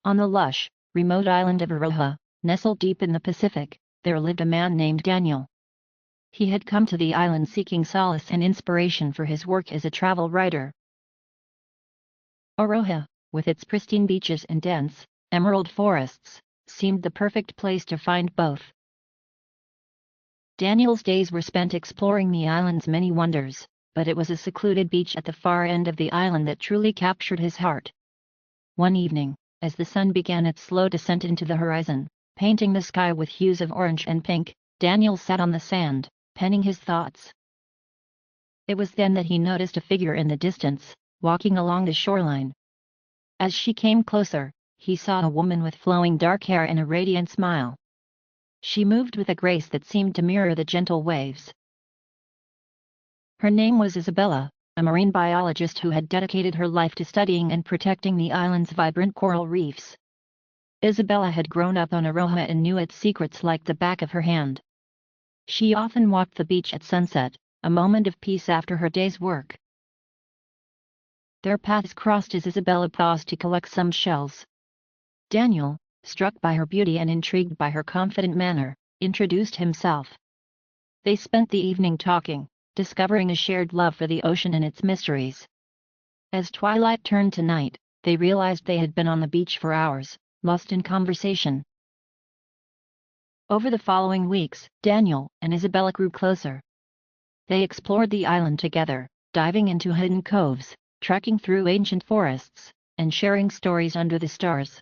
On the lush, remote island of Aroha, nestled deep in the Pacific, there lived a man named Daniel. He had come to the island seeking solace and inspiration for his work as a travel writer. Aroha, with its pristine beaches and dense, emerald forests, seemed the perfect place to find both. Daniel's days were spent exploring the island's many wonders, but it was a secluded beach at the far end of the island that truly captured his heart. One evening, as the sun began its slow descent into the horizon, painting the sky with hues of orange and pink, Daniel sat on the sand, penning his thoughts. It was then that he noticed a figure in the distance, walking along the shoreline. As she came closer, he saw a woman with flowing dark hair and a radiant smile. She moved with a grace that seemed to mirror the gentle waves. Her name was Isabella, a marine biologist who had dedicated her life to studying and protecting the island's vibrant coral reefs. Isabella had grown up on Aroha and knew its secrets like the back of her hand. She often walked the beach at sunset, a moment of peace after her day's work. Their paths crossed as Isabella paused to collect some shells. Daniel, struck by her beauty and intrigued by her confident manner, introduced himself. They spent the evening talking, discovering a shared love for the ocean and its mysteries. As twilight turned to night, they realized they had been on the beach for hours, lost in conversation. Over the following weeks, Daniel and Isabella grew closer. They explored the island together, diving into hidden coves, trekking through ancient forests, and sharing stories under the stars.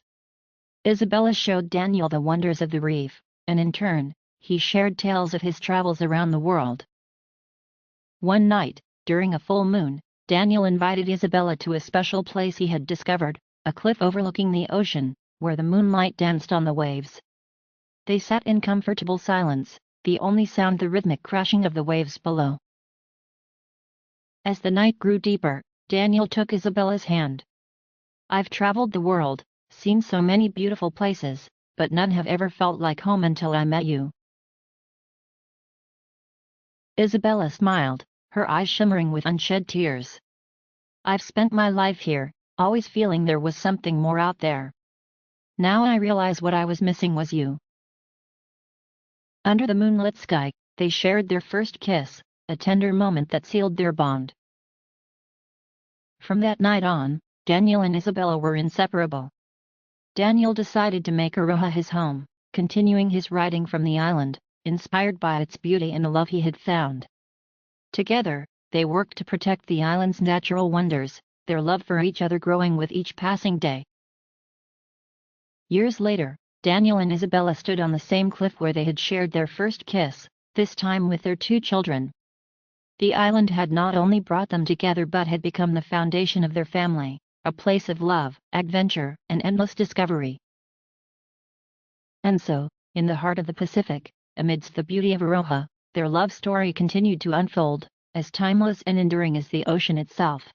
Isabella showed Daniel the wonders of the reef, and in turn, he shared tales of his travels around the world. One night, during a full moon, Daniel invited Isabella to a special place he had discovered, a cliff overlooking the ocean, where the moonlight danced on the waves. They sat in comfortable silence, the only sound the rhythmic crashing of the waves below. As the night grew deeper, Daniel took Isabella's hand. "I've traveled the world, seen so many beautiful places, but none have ever felt like home until I met you." Isabella smiled, her eyes shimmering with unshed tears. "I've spent my life here, always feeling there was something more out there. Now I realize what I was missing was you." Under the moonlit sky, they shared their first kiss, a tender moment that sealed their bond. From that night on, Daniel and Isabella were inseparable. Daniel decided to make Aroha his home, continuing his writing from the island, inspired by its beauty and the love he had found. Together, they worked to protect the island's natural wonders, their love for each other growing with each passing day. Years later, Daniel and Isabella stood on the same cliff where they had shared their first kiss, this time with their 2 children. The island had not only brought them together but had become the foundation of their family, a place of love, adventure, and endless discovery. And so, in the heart of the Pacific, amidst the beauty of Aroha, their love story continued to unfold, as timeless and enduring as the ocean itself.